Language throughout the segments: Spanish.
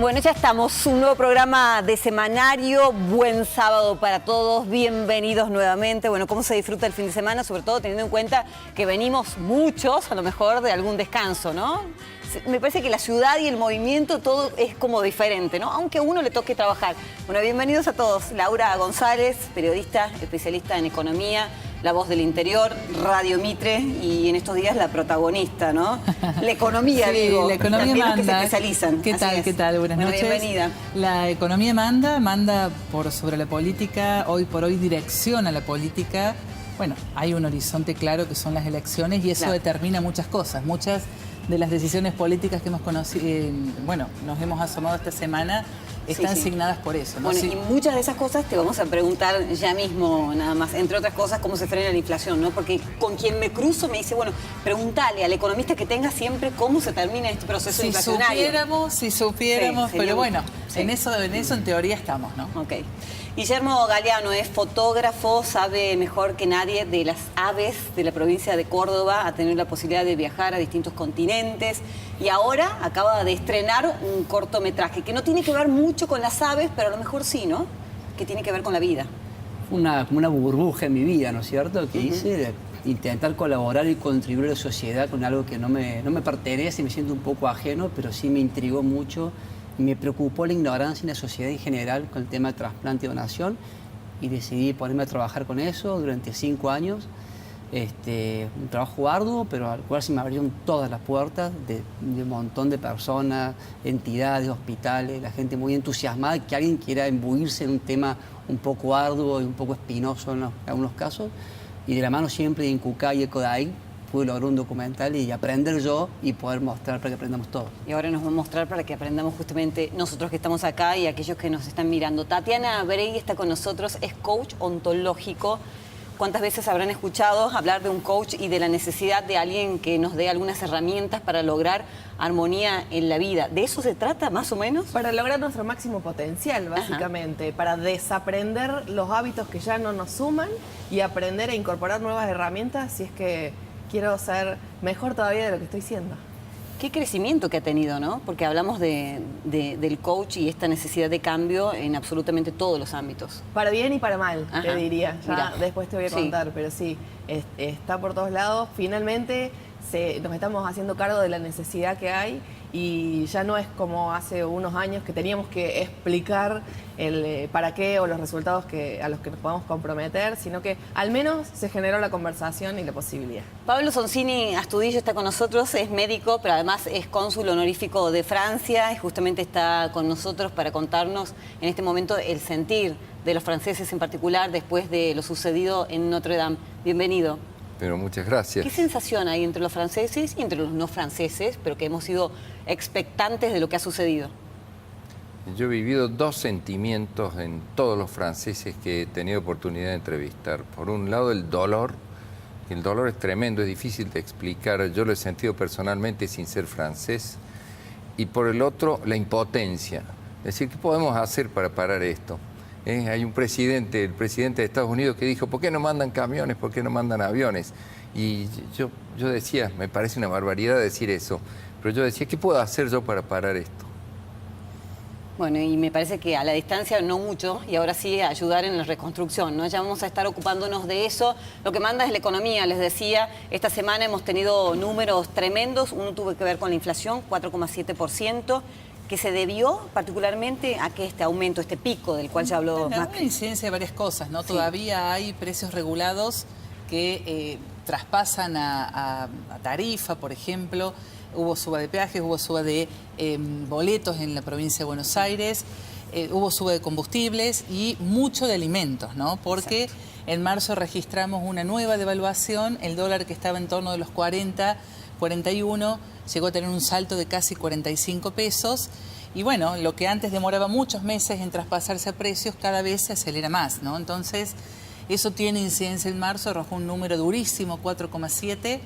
Bueno, ya estamos, un nuevo programa de semanario, buen sábado para todos, bienvenidos nuevamente. Bueno, ¿cómo se disfruta el fin de semana? Sobre todo teniendo en cuenta que venimos muchos, a lo mejor, de algún descanso, ¿no? Me parece que la ciudad y el movimiento, todo es como diferente, ¿no? Aunque a uno le toque trabajar. Bueno, bienvenidos a todos. Laura González, periodista, especialista en economía, La Voz del Interior, Radio Mitre y en estos días la protagonista, ¿no? La economía, sí, digo. La economía también manda. Los que se especializan. ¿Qué tal? ¿Qué tal? Buenas noches. Bienvenida. La economía manda sobre la política, hoy por hoy direcciona la política. Bueno, hay un horizonte claro que son las elecciones y eso determina muchas cosas. Muchas de las decisiones políticas que hemos conocido, nos hemos asomado esta semana, están asignadas por eso, ¿no? Bueno, y muchas de esas cosas te vamos a preguntar ya mismo, nada más. Entre otras cosas, cómo se frena la inflación, ¿no? Porque con quien me cruzo me dice, bueno, pregúntale al economista que tenga siempre cómo se termina este proceso inflacionario. Si supiéramos, pero bueno, sí. en eso en teoría estamos, ¿no? Ok. Guillermo Galeano es fotógrafo, sabe mejor que nadie de las aves de la provincia de Córdoba, ha tenido la posibilidad de viajar a distintos continentes y ahora acaba de estrenar un cortometraje que no tiene que ver mucho con las aves, pero a lo mejor sí, ¿no? Que tiene que ver con la vida. Una burbuja en mi vida, ¿no es cierto? Que hice de intentar colaborar y contribuir a la sociedad con algo que no me pertenece y me siento un poco ajeno, pero sí me intrigó mucho. Me preocupó la ignorancia en la sociedad en general con el tema de trasplante y donación y decidí ponerme a trabajar con eso durante 5 años. Un trabajo arduo, pero al cual se me abrieron todas las puertas de un montón de personas, entidades, hospitales, la gente muy entusiasmada que alguien quiera imbuirse en un tema un poco arduo y un poco espinoso en algunos casos. Y de la mano siempre de Incucay y Ecoday pude lograr un documental y aprender yo y poder mostrar para que aprendamos todos. Y ahora nos va a mostrar para que aprendamos justamente nosotros que estamos acá y aquellos que nos están mirando. Tatiana Brey está con nosotros, es coach ontológico. ¿Cuántas veces habrán escuchado hablar de un coach y de la necesidad de alguien que nos dé algunas herramientas para lograr armonía en la vida? ¿De eso se trata, más o menos? Para lograr nuestro máximo potencial, básicamente. Para desaprender los hábitos que ya no nos suman y aprender a incorporar nuevas herramientas si es que quiero ser mejor todavía de lo que estoy siendo. Qué crecimiento que ha tenido, ¿no? Porque hablamos del coach y esta necesidad de cambio en absolutamente todos los ámbitos. Para bien y para mal, te diría. Ya después te voy a contar, pero sí, está por todos lados. Finalmente nos estamos haciendo cargo de la necesidad que hay y ya no es como hace unos años que teníamos que explicar el para qué o los resultados a los que nos podemos comprometer, sino que al menos se generó la conversación y la posibilidad. Pablo Sonsini Astudillo está con nosotros, es médico, pero además es cónsul honorífico de Francia y justamente está con nosotros para contarnos en este momento el sentir de los franceses en particular después de lo sucedido en Notre Dame. Bienvenido. Pero muchas gracias. ¿Qué sensación hay entre los franceses y entre los no franceses, pero que hemos sido expectantes de lo que ha sucedido? Yo he vivido 2 sentimientos en todos los franceses que he tenido oportunidad de entrevistar. Por un lado, el dolor es tremendo, es difícil de explicar. Yo lo he sentido personalmente sin ser francés. Y por el otro, la impotencia. Es decir, ¿qué podemos hacer para parar esto? Hay un presidente, el presidente de Estados Unidos, que dijo, ¿por qué no mandan camiones? ¿Por qué no mandan aviones? Y yo decía, me parece una barbaridad decir eso, pero yo decía, ¿qué puedo hacer yo para parar esto? Bueno, y me parece que a la distancia no mucho, y ahora sí ayudar en la reconstrucción, ¿no? Ya vamos a estar ocupándonos de eso. Lo que manda es la economía, les decía. Esta semana hemos tenido números tremendos. Uno tuvo que ver con la inflación, 4,7%. Que se debió particularmente a que este aumento, este pico del cual ya habló Macri. Una incidencia de varias cosas, ¿no? Sí. Todavía hay precios regulados que traspasan a tarifa, por ejemplo. Hubo suba de peajes, hubo suba de boletos en la provincia de Buenos Aires, hubo suba de combustibles y mucho de alimentos, ¿no? Porque en marzo registramos una nueva devaluación, el dólar que estaba en torno de los 40, 41, llegó a tener un salto de casi 45 pesos. Y bueno, lo que antes demoraba muchos meses en traspasarse a precios, cada vez se acelera más, ¿no? Entonces, eso tiene incidencia en marzo, arrojó un número durísimo, 4,7.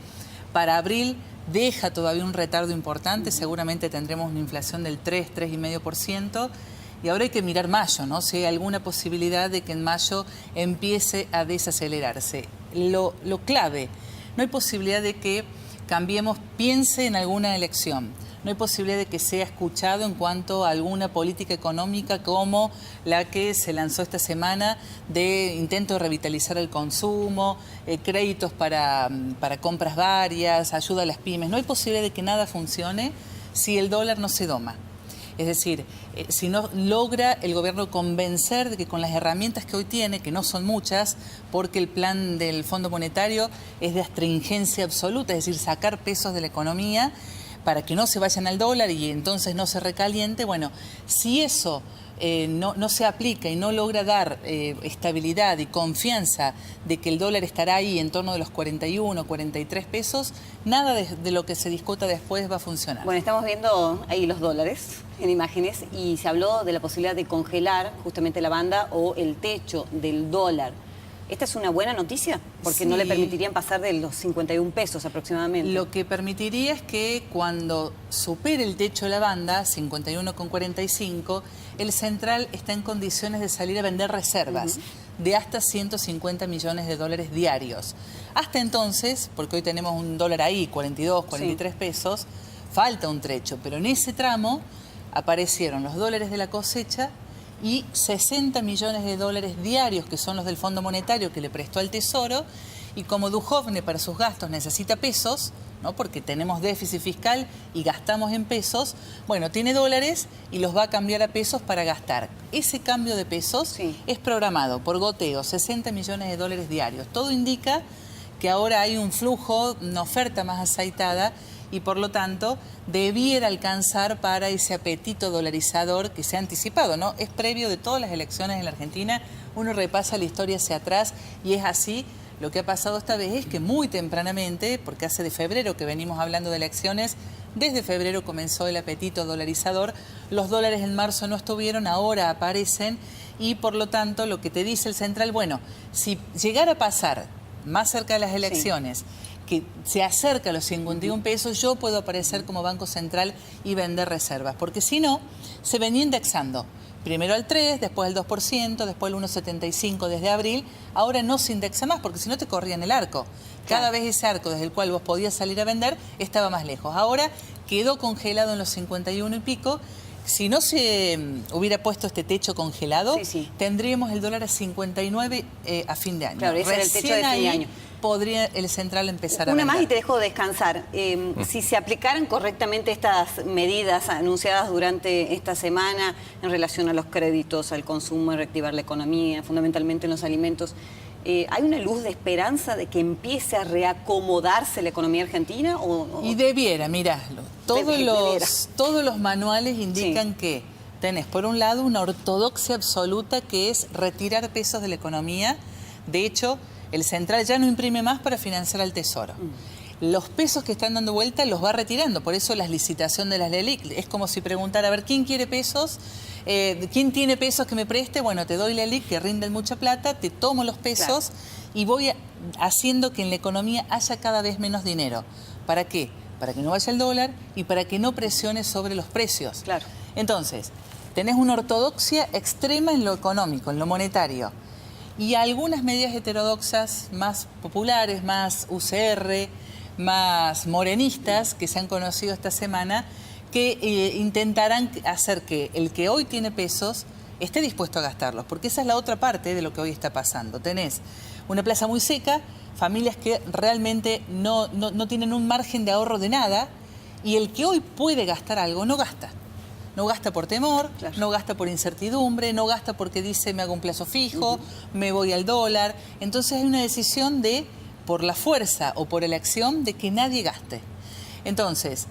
Para abril deja todavía un retardo importante, seguramente tendremos una inflación del 3,5%. Y ahora hay que mirar mayo, ¿no? Si hay alguna posibilidad de que en mayo empiece a desacelerarse. Lo clave, no hay posibilidad de que cambiemos, piense en alguna elección. no hay posibilidad de que sea escuchado en cuanto a alguna política económica como la que se lanzó esta semana de intento de revitalizar el consumo, créditos para compras varias, ayuda a las pymes. No hay posibilidad de que nada funcione si el dólar no se doma. Es decir, si no logra el gobierno convencer de que con las herramientas que hoy tiene, que no son muchas, porque el plan del Fondo Monetario es de astringencia absoluta, es decir, sacar pesos de la economía para que no se vayan al dólar y entonces no se recaliente. Bueno, si eso no se aplica y no logra dar estabilidad y confianza de que el dólar estará ahí en torno de los 41, 43 pesos, nada de lo que se discuta después va a funcionar. Bueno, estamos viendo ahí los dólares en imágenes y se habló de la posibilidad de congelar justamente la banda o el techo del dólar. ¿Esta es una buena noticia? Porque no le permitirían pasar de los 51 pesos aproximadamente. Lo que permitiría es que cuando supere el techo de la banda, 51,45, el central está en condiciones de salir a vender reservas de hasta 150 millones de dólares diarios. Hasta entonces, porque hoy tenemos un dólar ahí, 42, 43 pesos, falta un trecho, pero en ese tramo aparecieron los dólares de la cosecha y 60 millones de dólares diarios, que son los del Fondo Monetario que le prestó al Tesoro, y como Duhovne para sus gastos necesita pesos, ¿no? Porque tenemos déficit fiscal y gastamos en pesos, bueno, tiene dólares y los va a cambiar a pesos para gastar. Ese cambio de pesos es programado por goteo, 60 millones de dólares diarios. Todo indica que ahora hay un flujo, una oferta más aceitada, y por lo tanto debiera alcanzar para ese apetito dolarizador que se ha anticipado, ¿no? Es previo de todas las elecciones en la Argentina, uno repasa la historia hacia atrás y es así. Lo que ha pasado esta vez es que muy tempranamente, porque hace de febrero que venimos hablando de elecciones, desde febrero comenzó el apetito dolarizador, los dólares en marzo no estuvieron, ahora aparecen y por lo tanto lo que te dice el central, bueno, si llegara a pasar más cerca de las elecciones, que se acerca a los 51 pesos, yo puedo aparecer como Banco Central y vender reservas, porque si no, se venía indexando. Primero al 3, después al 2%, después al 1,75 desde abril, ahora no se indexa más, porque si no te corrían el arco. Cada vez ese arco desde el cual vos podías salir a vender estaba más lejos. Ahora quedó congelado en los 51 y pico. Si no se hubiera puesto este techo congelado, tendríamos el dólar a 59 a fin de año. Claro, ese era el techo de fin de año. Podría el central empezar a Una vender. más y te dejo descansar. Si se aplicaran correctamente estas medidas anunciadas durante esta semana en relación a los créditos, al consumo, a reactivar la economía, fundamentalmente en los alimentos, ¿hay una luz de esperanza de que empiece a reacomodarse la economía argentina? Y debiera, mirá, todos los manuales indican que tenés, por un lado, una ortodoxia absoluta que es retirar pesos de la economía. De hecho, el central ya no imprime más para financiar al Tesoro. Los pesos que están dando vuelta los va retirando, por eso la licitación de las LELIQ. Es como si preguntara, a ver, ¿quién quiere pesos? ¿Quién tiene pesos que me preste? Bueno, te doy la LELIQ que rinden mucha plata, te tomo los pesos y voy haciendo que en la economía haya cada vez menos dinero. ¿Para qué? Para que no vaya el dólar y para que no presione sobre los precios. Claro. Entonces, tenés una ortodoxia extrema en lo económico, en lo monetario. Y algunas medidas heterodoxas más populares, más UCR, más morenistas, que se han conocido esta semana, que intentarán hacer que el que hoy tiene pesos esté dispuesto a gastarlos, porque esa es la otra parte de lo que hoy está pasando. Tenés una plaza muy seca, familias que realmente no tienen un margen de ahorro de nada, y el que hoy puede gastar algo no gasta. No gasta por temor, no gasta por incertidumbre, no gasta porque dice me hago un plazo fijo, me voy al dólar. Entonces hay una decisión de, por la fuerza o por elección, de que nadie gaste. Entonces,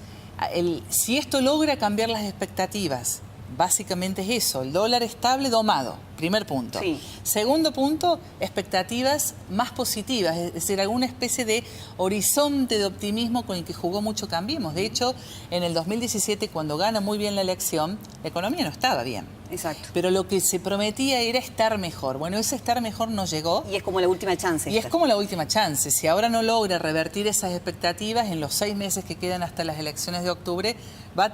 si esto logra cambiar las expectativas, básicamente es eso, el dólar estable domado, primer punto. Segundo punto, expectativas más positivas, es decir, alguna especie de horizonte de optimismo con el que jugó mucho Cambiemos. De hecho, en el 2017, cuando gana muy bien la elección, la economía no estaba bien. Exacto. Pero lo que se prometía era estar mejor. Bueno, ese estar mejor no llegó. Y es como la última chance. Y es como la última chance. Si ahora no logra revertir esas expectativas, en los 6 meses que quedan hasta las elecciones de octubre,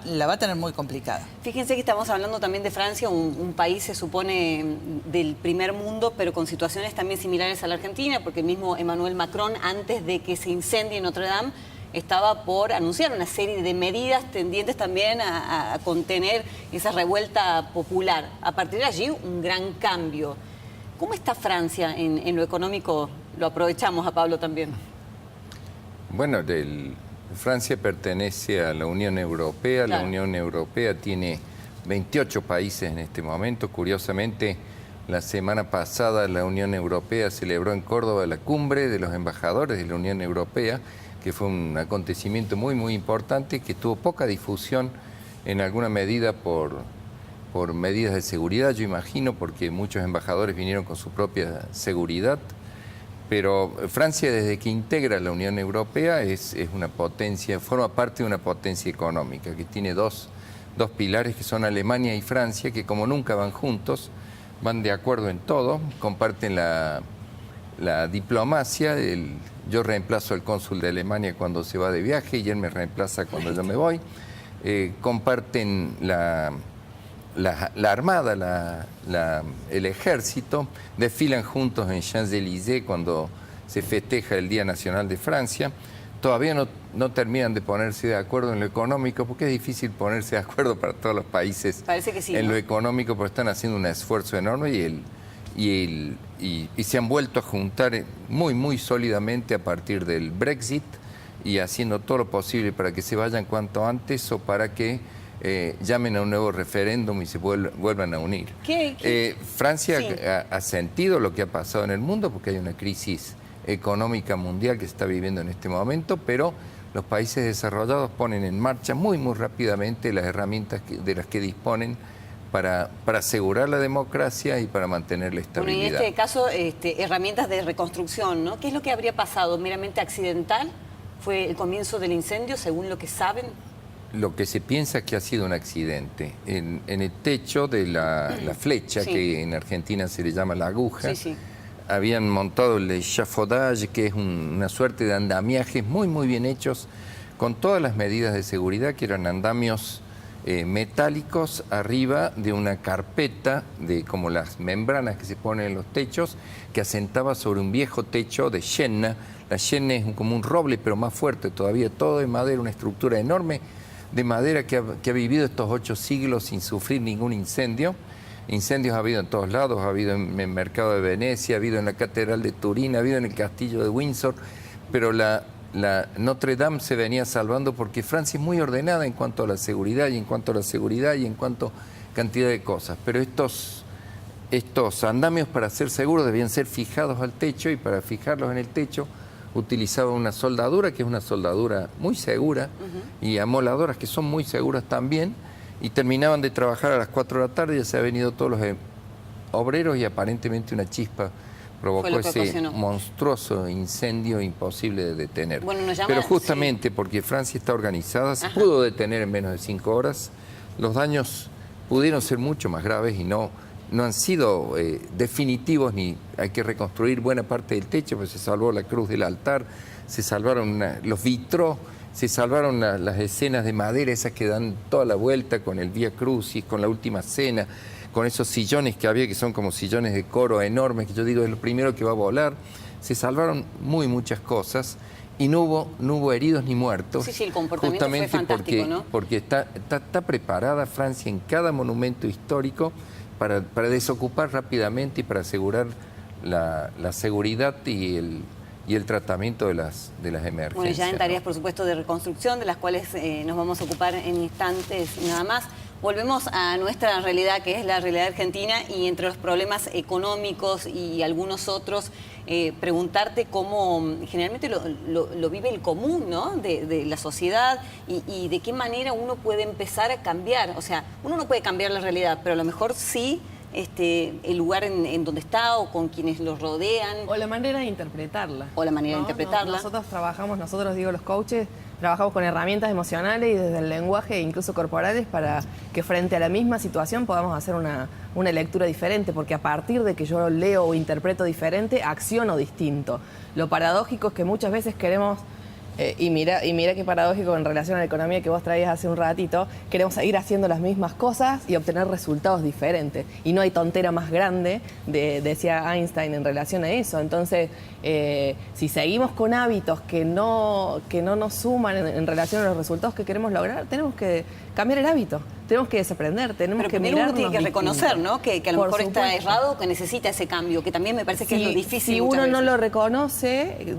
la va a tener muy complicada. Fíjense que estamos hablando también de Francia, un país se supone del primer mundo, pero con situaciones también similares a la Argentina, porque el mismo Emmanuel Macron, antes de que se incendie Notre Dame, estaba por anunciar una serie de medidas tendientes también a contener esa revuelta popular. A partir de allí, un gran cambio. ¿Cómo está Francia en lo económico? Lo aprovechamos a Pablo también. Bueno, Francia pertenece a la Unión Europea. Claro. La Unión Europea tiene 28 países en este momento. Curiosamente, la semana pasada la Unión Europea celebró en Córdoba la cumbre de los embajadores de la Unión Europea, que fue un acontecimiento muy, muy importante, que tuvo poca difusión en alguna medida por medidas de seguridad, yo imagino, porque muchos embajadores vinieron con su propia seguridad. Pero Francia, desde que integra la Unión Europea, es una potencia, forma parte de una potencia económica, que tiene dos pilares, que son Alemania y Francia, que como nunca van juntos, van de acuerdo en todo, comparten la diplomacia. Yo reemplazo al cónsul de Alemania cuando se va de viaje y él me reemplaza cuando yo me voy. Comparten la armada, el ejército, desfilan juntos en Champs-Élysées cuando se festeja el Día Nacional de Francia. Todavía no terminan de ponerse de acuerdo en lo económico, porque es difícil ponerse de acuerdo para todos los países. Parece que sí, en ¿no? lo económico, pero están haciendo un esfuerzo enorme y se han vuelto a juntar muy, muy sólidamente a partir del Brexit y haciendo todo lo posible para que se vayan cuanto antes o para que llamen a un nuevo referéndum y se vuelvan a unir. Francia Sí. ha sentido lo que ha pasado en el mundo, porque hay una crisis económica mundial que se está viviendo en este momento, pero los países desarrollados ponen en marcha muy, muy rápidamente las herramientas de las que disponen para asegurar la democracia y para mantener la estabilidad. Bueno, y en este caso, herramientas de reconstrucción, ¿no? ¿Qué es lo que habría pasado? ¿Meramente accidental? ¿Fue el comienzo del incendio, según lo que saben? Lo que se piensa es que ha sido un accidente. En el techo de la flecha, Sí. que en Argentina se le llama la aguja, Sí, sí. habían montado el échafaudage, que es una suerte de andamiajes muy, muy bien hechos, con todas las medidas de seguridad, que eran andamios metálicos arriba de una carpeta, como las membranas que se ponen en los techos, que asentaba sobre un viejo techo de Sienna. La Sienna es como un roble, pero más fuerte todavía, todo de madera, una estructura enorme de madera que ha vivido estos 8 siglos sin sufrir ningún incendio. Incendios ha habido en todos lados, ha habido en el mercado de Venecia, ha habido en la Catedral de Turín, ha habido en el castillo de Windsor, pero la Notre Dame se venía salvando porque Francia es muy ordenada en cuanto a la seguridad y en cuanto a cantidad de cosas. Pero estos andamios, para ser seguros, debían ser fijados al techo, y para fijarlos en el techo utilizaba una soldadura, que es una soldadura muy segura, y amoladoras que son muy seguras también, y terminaban de trabajar a las 4 de la tarde, ya se habían ido todos los obreros y aparentemente una chispa provocó ese ocasionó monstruoso incendio imposible de detener. Bueno, pero justamente porque Francia está organizada, se pudo detener en menos de 5 horas. Los daños pudieron ser mucho más graves y no han sido definitivos, ni hay que reconstruir buena parte del techo, pues se salvó la cruz del altar, se salvaron los vitros, se salvaron las escenas de madera, esas que dan toda la vuelta con el Vía Crucis, con la Última Cena, con esos sillones que había, que son como sillones de coro enormes, que yo digo es lo primero que va a volar. Se salvaron muchas cosas y no hubo heridos ni muertos. Sí, el comportamiento justamente fue fantástico, ¿no? Porque está preparada Francia en cada monumento histórico para desocupar rápidamente y para asegurar la seguridad y el tratamiento de las emergencias. Bueno, ya en tareas, ¿no? por supuesto, de reconstrucción, de las cuales nos vamos a ocupar en instantes nada más. Volvemos a nuestra realidad, que es la realidad argentina, y entre los problemas económicos y algunos otros, preguntarte cómo generalmente lo vive el común, ¿no? de la sociedad, y de qué manera uno puede empezar a cambiar. O sea, uno no puede cambiar la realidad, pero a lo mejor sí el lugar en donde está, o con quienes lo rodean. O la manera de interpretarla. O la manera de interpretarla. Nosotros digo, los coaches, trabajamos con herramientas emocionales y desde el lenguaje, incluso corporales, para que frente a la misma situación podamos hacer una lectura diferente, porque a partir de que yo leo o interpreto diferente, acciono distinto. Lo paradójico es que muchas veces queremos Y mira qué paradójico en relación a la economía que vos traías hace un ratito. Queremos seguir haciendo las mismas cosas y obtener resultados diferentes. Y no hay tontera más grande, decía Einstein, en relación a eso. Entonces, si seguimos con hábitos que no nos suman en relación a los resultados que queremos lograr, tenemos que cambiar el hábito. Tenemos que desaprender, tenemos que mirarnos. Uno tiene que reconocer, ¿no? Que a lo Por mejor está supuesto. errado, que necesita ese cambio, que también me parece que es lo difícil. Si uno no lo reconoce,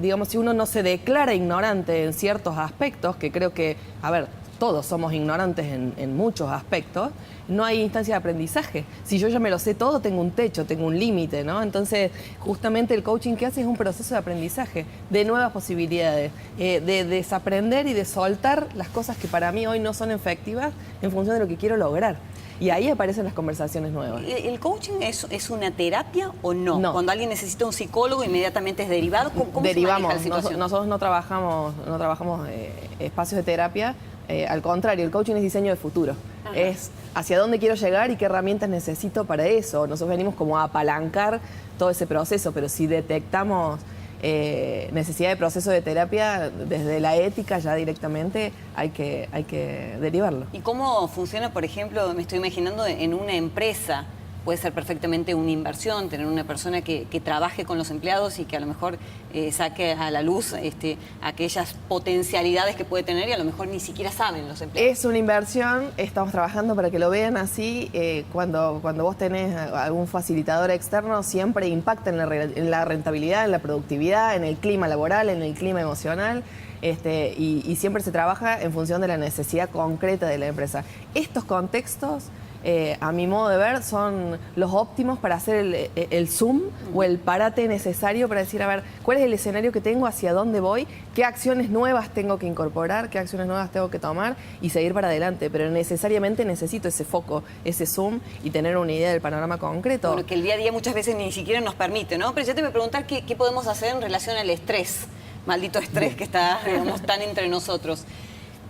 digamos, si uno no se declara ignorante en ciertos aspectos, que creo que, a ver, todos somos ignorantes en muchos aspectos, no hay instancia de aprendizaje. Si yo ya me lo sé todo, tengo un techo, tengo un límite, ¿no? Entonces, justamente el coaching que hace es un proceso de aprendizaje, de nuevas posibilidades, de desaprender y de soltar las cosas que para mí hoy no son efectivas en función de lo que quiero lograr. Y ahí aparecen las conversaciones nuevas. ¿El coaching es una terapia o no? No. Cuando alguien necesita un psicólogo, inmediatamente es derivado. ¿Cómo Derivamos. se maneja la situación? Nosotros no trabajamos espacios de terapia. Al contrario, el coaching es diseño de futuro. Ajá. Es hacia dónde quiero llegar y qué herramientas necesito para eso. Nosotros venimos como a apalancar todo ese proceso, pero si detectamos necesidad de proceso de terapia, desde la ética ya directamente hay que derivarlo. ¿Y cómo funciona, por ejemplo, me estoy imaginando en una empresa? Puede ser perfectamente una inversión, tener una persona que trabaje con los empleados y que a lo mejor saque a la luz aquellas potencialidades que puede tener y a lo mejor ni siquiera saben los empleados. Es una inversión, estamos trabajando para que lo vean así. Cuando vos tenés algún facilitador externo, siempre impacta en la rentabilidad, en la productividad, en el clima laboral, en el clima emocional. Y siempre se trabaja en función de la necesidad concreta de la empresa. Estos contextos, a mi modo de ver, son los óptimos para hacer el zoom o el parate necesario para decir, a ver, ¿cuál es el escenario que tengo? ¿Hacia dónde voy? ¿Qué acciones nuevas tengo que incorporar? ¿Qué acciones nuevas tengo que tomar? Y seguir para adelante. Pero necesariamente necesito ese foco, ese zoom y tener una idea del panorama concreto. Bueno, que el día a día muchas veces ni siquiera nos permite, ¿no? Pero yo te voy a preguntar qué podemos hacer en relación al estrés. Maldito estrés que está, digamos, tan entre nosotros.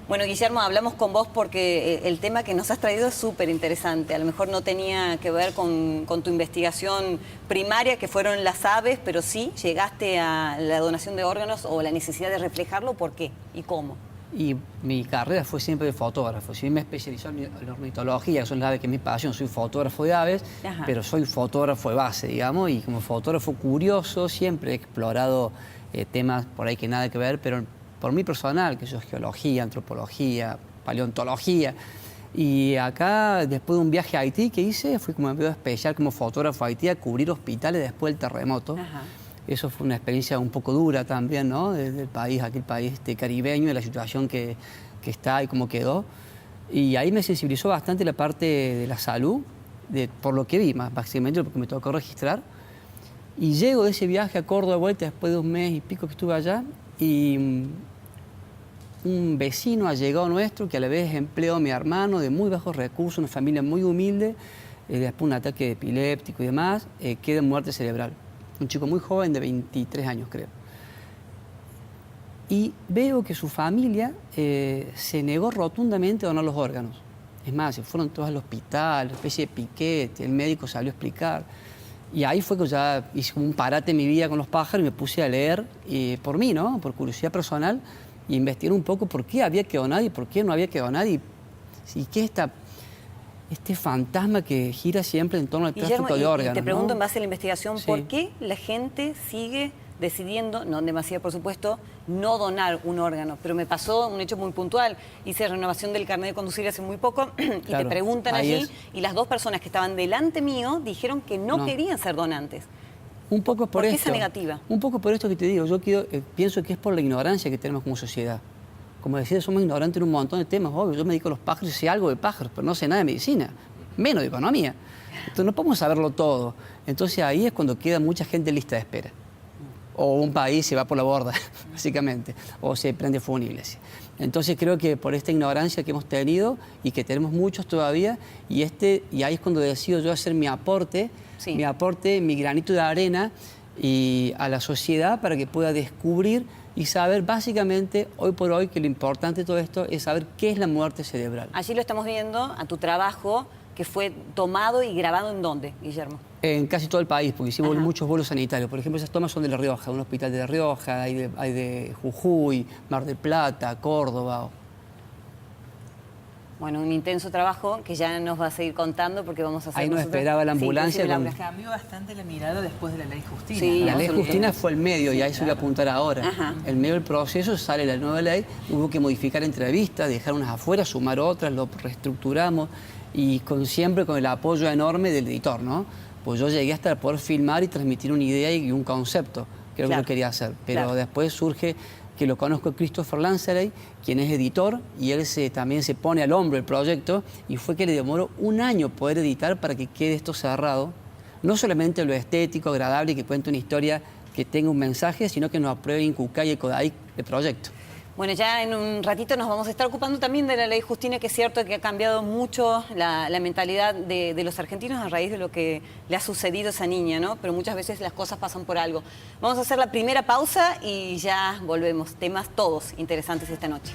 Bueno, Guillermo, hablamos con vos porque el tema que nos has traído es súper interesante. A lo mejor no tenía que ver con tu investigación primaria, que fueron las aves, pero sí llegaste a la donación de órganos o la necesidad de reflejarlo. ¿Por qué y cómo? Y mi carrera fue siempre de fotógrafo. Si bien me especializó en la ornitología, que son las aves que es mi pasión, soy fotógrafo de aves, Ajá. pero soy fotógrafo de base, digamos, y como fotógrafo curioso siempre he explorado temas por ahí que nada que ver, pero por mí personal, que eso es geología, antropología, paleontología. Y acá, después de un viaje a Haití que hice, fui como enviado especial como fotógrafo a Haití a cubrir hospitales después del terremoto. Ajá. Eso fue una experiencia un poco dura también, ¿no? Del país, aquel país caribeño, de la situación que está y cómo quedó. Y ahí me sensibilizó bastante la parte de la salud, por lo que vi, más básicamente porque me tocó registrar. Y llego de ese viaje a Córdoba de vuelta después de un mes y pico que estuve allá, y un vecino allegado nuestro, que a la vez es empleado de mi hermano, de muy bajos recursos, una familia muy humilde, después de un ataque epiléptico y demás, queda en muerte cerebral. Un chico muy joven de 23 años, creo. Y veo que su familia se negó rotundamente a donar los órganos. Es más, se fueron todos al hospital, una especie de piquete, el médico salió a explicar. Y ahí fue que ya hice como un parate en mi vida con los pájaros y me puse a leer por mí, ¿no? Por curiosidad personal, y investigar un poco por qué había que donar y por qué no había que donar y qué es este fantasma que gira siempre en torno al tráfico Guillermo, de órganos. y te pregunto ¿no? en base a la investigación, Sí. ¿por qué la gente sigue decidiendo, no demasiado por supuesto, no donar un órgano? Pero me pasó un hecho muy puntual. Hice renovación del carnet de conducir hace muy poco y Claro, te preguntan ahí allí es. y las dos personas que estaban delante mío dijeron que no querían ser donantes. Un poco ¿Por por qué esto. esa negativa? Un poco por esto que te digo. Yo pienso que es por la ignorancia que tenemos como sociedad. Como decía, somos ignorantes en un montón de temas. Obvio, yo me dedico a los pájaros y sé algo de pájaros, pero no sé nada de medicina, menos de economía. Entonces no podemos saberlo todo. Entonces ahí es cuando queda mucha gente en lista de espera. O un país se va por la borda, básicamente, o se prende fuego una iglesia. Entonces creo que por esta ignorancia que hemos tenido y que tenemos muchos todavía, y ahí es cuando decido yo hacer mi aporte, Sí. mi granito de arena y a la sociedad para que pueda descubrir y saber básicamente, hoy por hoy, que lo importante de todo esto es saber qué es la muerte cerebral. Allí lo estamos viendo, a tu trabajo, que fue tomado y grabado en dónde, Guillermo? En casi todo el país, porque hicimos muchos vuelos sanitarios. Por ejemplo, esas tomas son de La Rioja, un hospital de La Rioja, hay de Jujuy, Mar del Plata, Córdoba. Bueno, un intenso trabajo que ya nos va a seguir contando porque vamos a hacer. Ahí nos esperaba la ambulancia. Sí, cambió bastante la mirada después de la ley Justina. Sí, la ley Justina fue el medio, y a eso voy a apuntar ahora. Ajá. El medio del proceso sale la nueva ley, hubo que modificar entrevistas, dejar unas afuera, sumar otras, lo reestructuramos y siempre con el apoyo enorme del editor, ¿no? Pues yo llegué hasta poder filmar y transmitir una idea y un concepto, que era lo que yo quería hacer. Pero después surge que lo conozco Christopher Lanceley, quien es editor, y él también se pone al hombro el proyecto, y fue que le demoró un año poder editar para que quede esto cerrado. No solamente lo estético, agradable, y que cuente una historia que tenga un mensaje, sino que nos apruebe Incucay y Kodai el proyecto. Bueno, ya en un ratito nos vamos a estar ocupando también de la ley Justina, que es cierto que ha cambiado mucho la mentalidad de los argentinos a raíz de lo que le ha sucedido a esa niña, ¿no? Pero muchas veces las cosas pasan por algo. Vamos a hacer la primera pausa y ya volvemos. Temas todos interesantes esta noche.